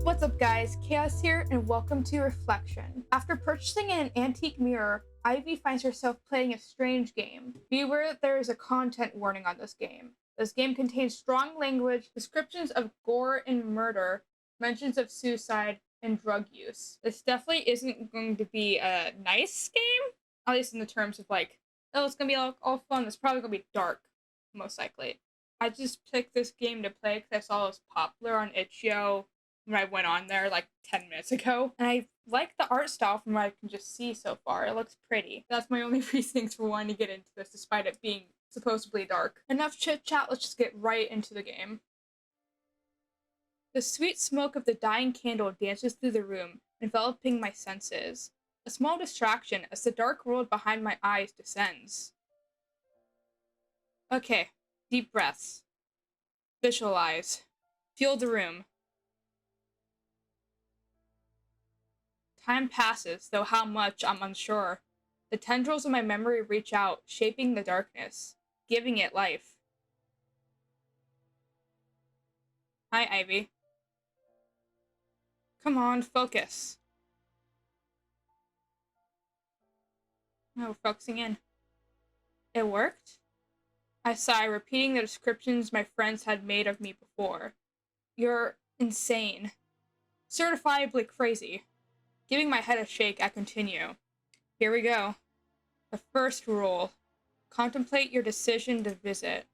What's up guys, Chaos here and welcome to Reflection. After purchasing an antique mirror, Ivy finds herself playing a strange game. Be aware that there is a content warning on this game. This game contains strong language, descriptions of gore and murder, mentions of suicide, and drug use. This definitely isn't going to be a nice game, at least in the terms of like, oh, it's gonna be all fun. It's probably gonna be dark, most likely. I just picked this game to play because I saw it was popular on itch.io when I went on there like 10 minutes ago. And I like the art style from what I can just see so far. It looks pretty. That's my only reasonings for wanting to get into this, despite it being supposedly dark. Enough chit chat, let's just get right into the game. The sweet smoke of the dying candle dances through the room, enveloping my senses. A small distraction as the dark world behind my eyes descends. Okay, deep breaths. Visualize. Feel the room. Time passes, though how much, I'm unsure. The tendrils of my memory reach out, shaping the darkness, giving it life. Hi, Ivy. Come on, focus. No, we're focusing in. It worked? I sigh, repeating the descriptions my friends had made of me before. You're insane. Certifiably crazy. Giving my head a shake, I continue. Here we go. The first rule. Contemplate your decision to visit.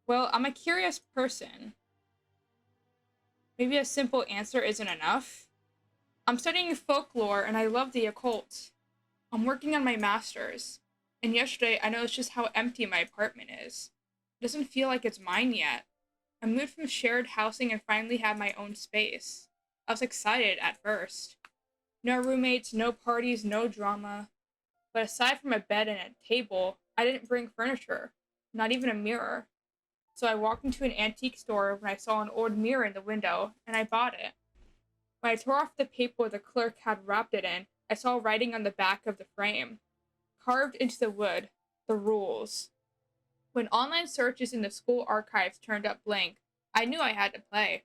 Well, I'm a curious person. Maybe a simple answer isn't enough? I'm studying folklore and I love the occult. I'm working on my master's. And yesterday I noticed just how empty my apartment is. It doesn't feel like it's mine yet. I moved from shared housing and finally have my own space. I was excited at first. No roommates, no parties, no drama. But aside from a bed and a table, I didn't bring furniture. Not even a mirror. So I walked into an antique store when I saw an old mirror in the window, and I bought it. When I tore off the paper the clerk had wrapped it in, I saw writing on the back of the frame. Carved into the wood, the rules. When online searches in the school archives turned up blank, I knew I had to play.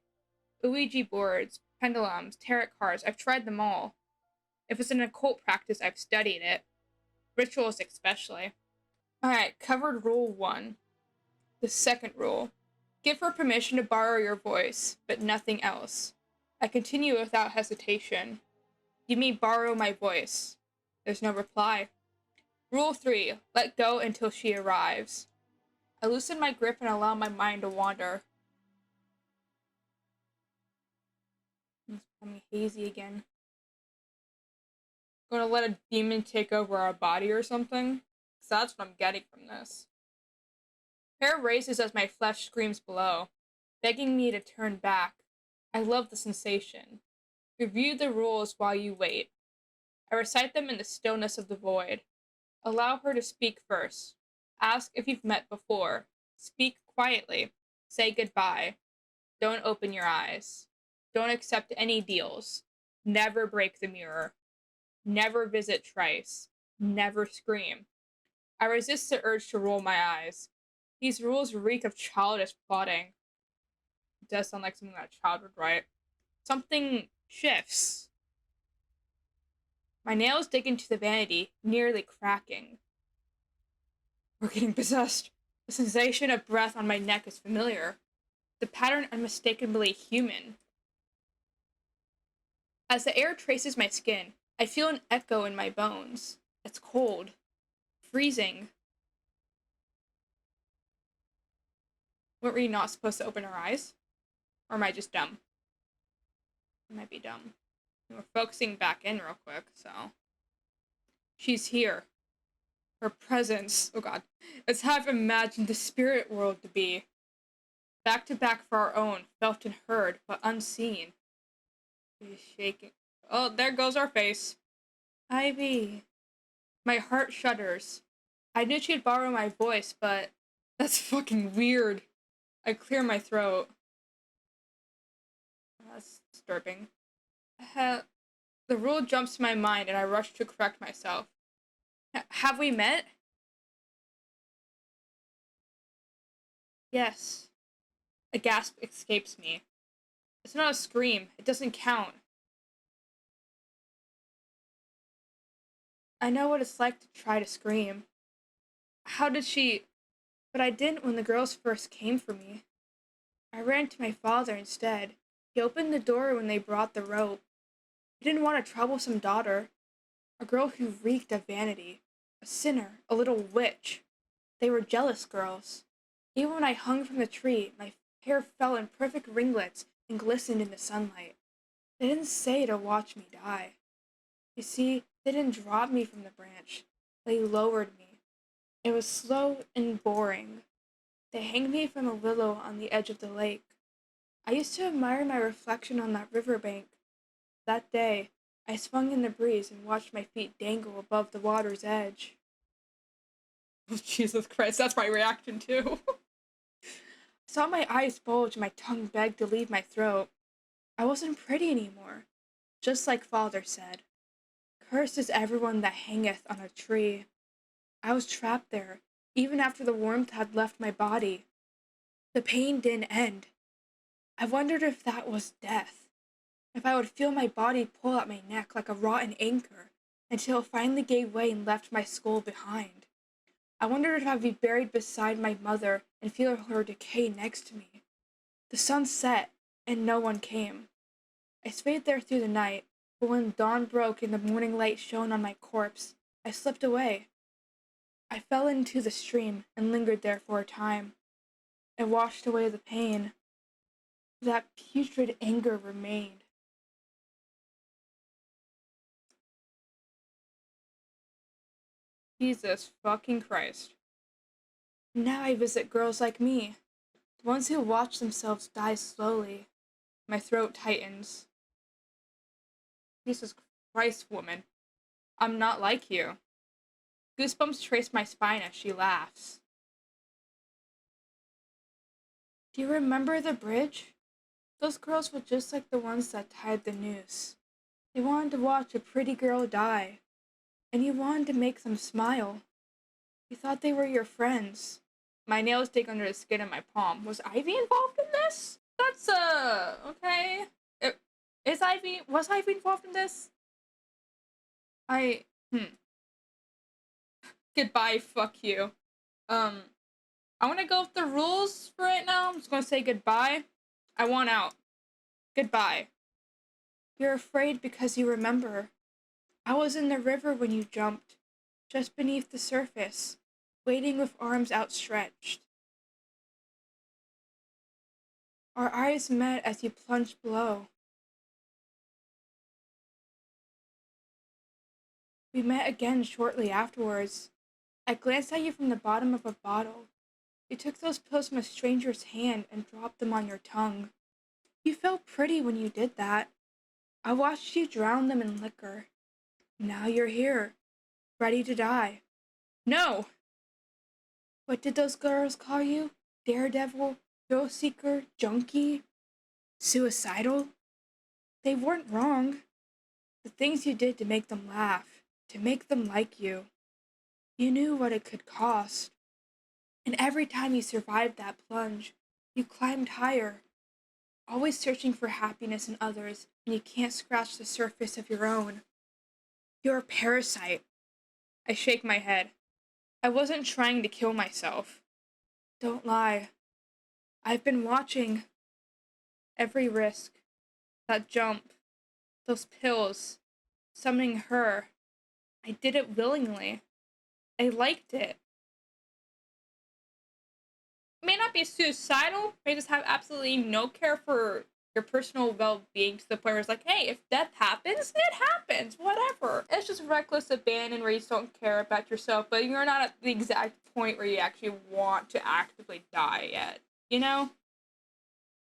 Ouija boards, pendulums, tarot cards, I've tried them all. If it's an occult practice, I've studied it. Rituals especially. Alright, covered rule 1. The second rule. Give her permission to borrow your voice, but nothing else. I continue without hesitation. You mean borrow my voice? There's no reply. Rule 3. Let go until she arrives. I loosen my grip and allow my mind to wander. It's becoming hazy again. Gonna let a demon take over our body or something? Because that's what I'm getting from this. Hair raises as my flesh screams below, begging me to turn back. I love the sensation. Review the rules while you wait. I recite them in the stillness of the void. Allow her to speak first. Ask if you've met before. Speak quietly. Say goodbye. Don't open your eyes. Don't accept any deals. Never break the mirror. Never visit Trice. Never scream. I resist the urge to roll my eyes. These rules reek of childish plotting. It does sound like something that a child would write. Something shifts. My nails dig into the vanity, nearly cracking. We're getting possessed. The sensation of breath on my neck is familiar. The pattern unmistakably human. As the air traces my skin, I feel an echo in my bones. It's cold. Freezing. Weren't we not supposed to open our eyes? Or am I just dumb? I might be dumb. We're focusing back in real quick, so. She's here. Her presence, oh god. It's how I've imagined the spirit world to be. Back to back for our own, felt and heard, but unseen. She's shaking. Oh, there goes our face. Ivy. My heart shudders. I knew she'd borrow my voice, but that's fucking weird. I clear my throat. That's disturbing. The rule jumps to my mind and I rush to correct myself. Have we met? Yes. A gasp escapes me. It's not a scream. It doesn't count. I know what it's like to try to scream. How did she? But I didn't when the girls first came for me. I ran to my father instead. He opened the door when they brought the rope. He didn't want a troublesome daughter, a girl who reeked of vanity, a sinner, a little witch. They were jealous girls. Even when I hung from the tree, my hair fell in perfect ringlets and glistened in the sunlight. They didn't say to watch me die. You see, they didn't drop me from the branch. They lowered me. It was slow and boring. They hanged me from a willow on the edge of the lake. I used to admire my reflection on that river bank. That day, I swung in the breeze and watched my feet dangle above the water's edge. Jesus Christ, that's my reaction too. I saw my eyes bulge and my tongue beg to leave my throat. I wasn't pretty anymore, just like father said. Cursed is everyone that hangeth on a tree. I was trapped there, even after the warmth had left my body. The pain didn't end. I wondered if that was death, if I would feel my body pull at my neck like a rotten anchor until it finally gave way and left my skull behind. I wondered if I'd be buried beside my mother and feel her decay next to me. The sun set, and no one came. I stayed there through the night, but when dawn broke and the morning light shone on my corpse, I slipped away. I fell into the stream and lingered there for a time. It washed away the pain. That putrid anger remained. Jesus fucking Christ. Now I visit girls like me, the ones who watch themselves die slowly. My throat tightens. Jesus Christ, woman. I'm not like you. Goosebumps trace my spine as she laughs. Do you remember the bridge? Those girls were just like the ones that tied the noose. They wanted to watch a pretty girl die, and you wanted to make them smile. You thought they were your friends. My nails dig under the skin of my palm. Was Ivy involved in this? That's, okay. Was Ivy involved in this? I, hmm. Goodbye, fuck you. Um, I want to go with the rules for right now. I'm just gonna say goodbye. I want out. Goodbye. You're afraid because you remember. I was in the river when you jumped, just beneath the surface, waiting with arms outstretched. Our eyes met as you plunged below. We met again shortly afterwards. I glanced at you from the bottom of a bottle. You took those pills from a stranger's hand and dropped them on your tongue. You felt pretty when you did that. I watched you drown them in liquor. Now you're here, ready to die. No! What did those girls call you? Daredevil? Thrill seeker? Junkie? Suicidal? They weren't wrong. The things you did to make them laugh, to make them like you. You knew what it could cost. And every time you survived that plunge, you climbed higher, always searching for happiness in others when you can't scratch the surface of your own. You're a parasite. I shake my head. I wasn't trying to kill myself. Don't lie. I've been watching. Every risk. That jump. Those pills. Summoning her. I did it willingly. I liked it. May not be suicidal, may just have absolutely no care for your personal well-being to the point where it's like, hey, if death happens, it happens, whatever. It's just reckless abandon where you just don't care about yourself, but you're not at the exact point where you actually want to actively die yet, you know?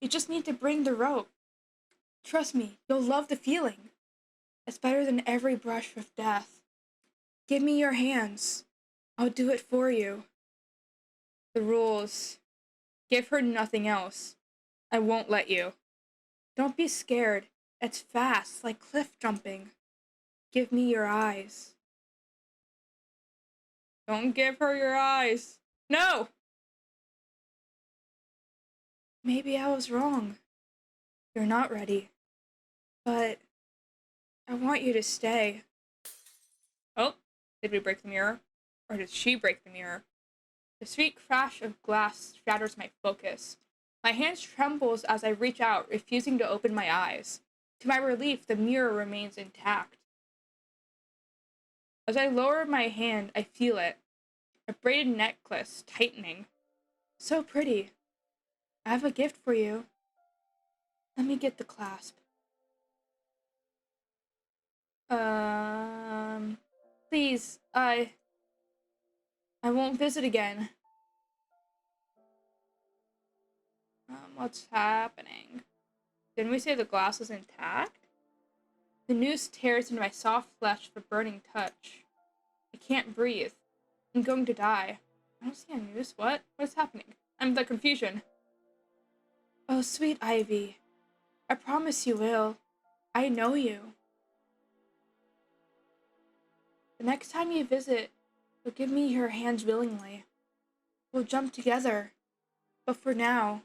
You just need to bring the rope. Trust me, you'll love the feeling. It's better than every brush with death. Give me your hands. I'll do it for you. The rules. Give her nothing else. I won't let you. Don't be scared. It's fast, like cliff jumping. Give me your eyes. Don't give her your eyes. No! Maybe I was wrong. You're not ready. But I want you to stay. Oh, did we break the mirror? Or did she break the mirror? The sweet crash of glass shatters my focus. My hand trembles as I reach out, refusing to open my eyes. To my relief, the mirror remains intact. As I lower my hand, I feel it. A braided necklace tightening. So pretty. I have a gift for you. Let me get the clasp. Please, I won't visit again. What's happening? Didn't we say the glass was intact? The noose tears into my soft flesh with a burning touch. I can't breathe. I'm going to die. I don't see a noose. What? What's happening? I'm the confusion. Oh, sweet Ivy. I promise you will. I know you. The next time you visit, you'll give me your hands willingly. We'll jump together. But for now,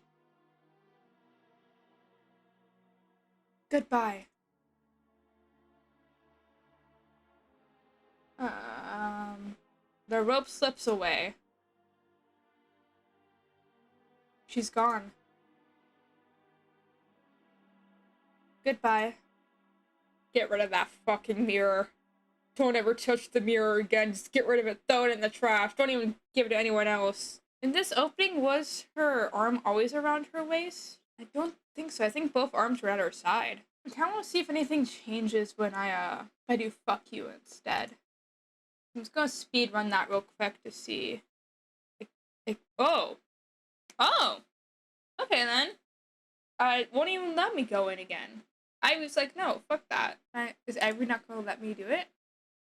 goodbye. The rope slips away. She's gone. Goodbye. Get rid of that fucking mirror. Don't ever touch the mirror again. Just get rid of it. Throw it in the trash. Don't even give it to anyone else. In this opening, was her arm always around her waist? I don't think so. I think both arms were at her side. I kind of want to see if anything changes when I do fuck you instead. I'm just gonna speed run that real quick to see. Oh! Okay then. I won't even let me go in again. I was like, no, fuck that. Is Ivy not gonna let me do it?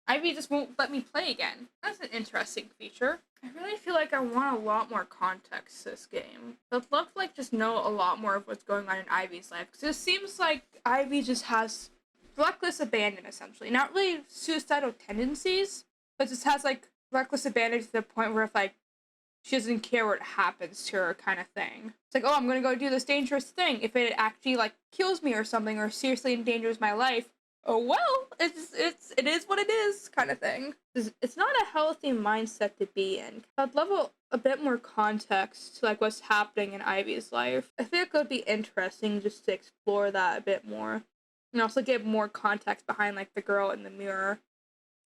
Ivy just won't let me play again. That's an interesting feature. I really feel like I want a lot more context to this game. I'd love to just know a lot more of what's going on in Ivy's life. Because it seems like Ivy just has reckless abandon, essentially. Not really suicidal tendencies, but just has reckless abandon to the point where if she doesn't care what happens to her kind of thing. It's like, oh, I'm gonna go do this dangerous thing. If it actually kills me or something or seriously endangers my life, oh well, it is what it is kind of thing. It's not a healthy mindset to be in. I'd love a bit more context to what's happening in Ivy's life. I think it would be interesting just to explore that a bit more. And also give more context behind the girl in the mirror.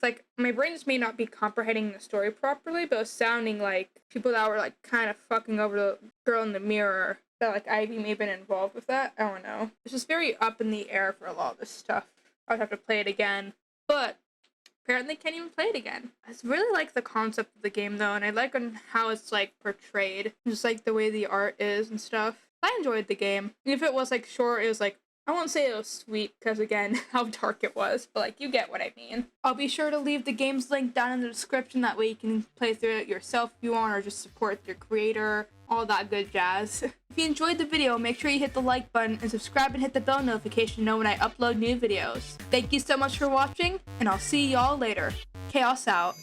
It's my brain just may not be comprehending the story properly, but it was sounding like people that were kind of fucking over the girl in the mirror, that Ivy may have been involved with that. I don't know. It's just very up in the air for a lot of this stuff. I would have to play it again, but apparently can't even play it again. I really like the concept of the game though, and I like how it's portrayed, just the way the art is and stuff. I enjoyed the game. If it was short, it was I won't say it was sweet, because again, how dark it was, but you get what I mean. I'll be sure to leave the game's link down in the description, that way you can play through it yourself if you want, or just support your creator, all that good jazz. If you enjoyed the video, make sure you hit the like button and subscribe and hit the bell notification to know when I upload new videos. Thank you so much for watching, and I'll see y'all later. Chaos out.